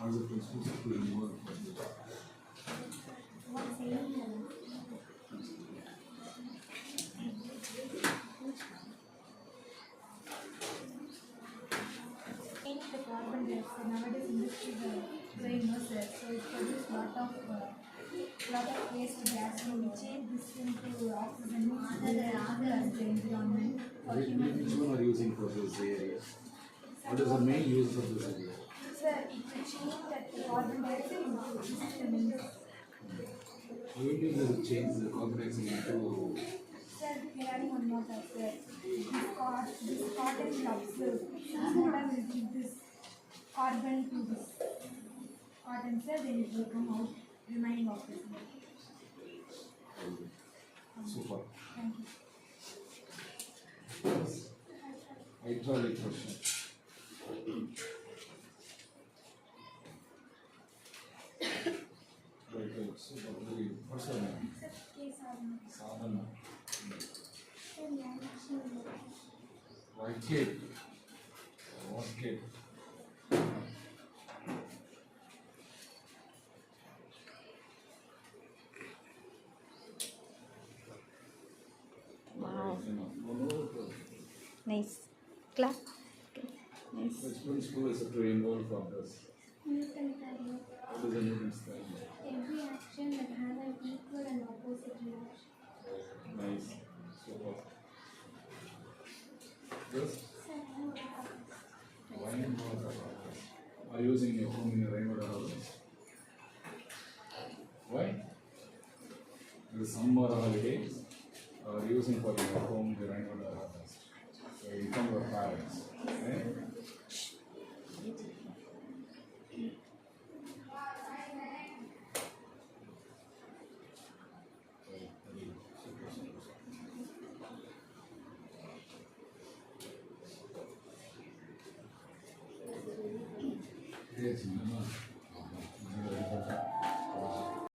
Are the principles to involve? The carbon dioxide nowadays industries are very nurses, so it produces lot of waste gas. So we change this into oxygen as the environment for human Which beings. one are you using for this area? What is the main use of this area? So it will change that carbon dioxide into oxygen. How will you change the carbon dioxide into? Sir, we are adding one more that this cotton will absorb. Soda will give this carbon to this cotton cell, then it will come out remaining oxygen. Super. Thank you. Hydraulic pressure. Right, super. What's your name? Sir, case Sadhana. of White cake. What cake? Wow. Nice. Clap. Okay. Nice. Which principle is to involve from this? Newton theory. What is the Newton's theorem? Every action that has an equal and opposite reaction. Nice. Super. Yes? Rainwater harvest. Are you using your home in a rainwater harvest? Why? The summer holidays are using for your home the rainwater harvest. So you come your parents. Okay? Yes,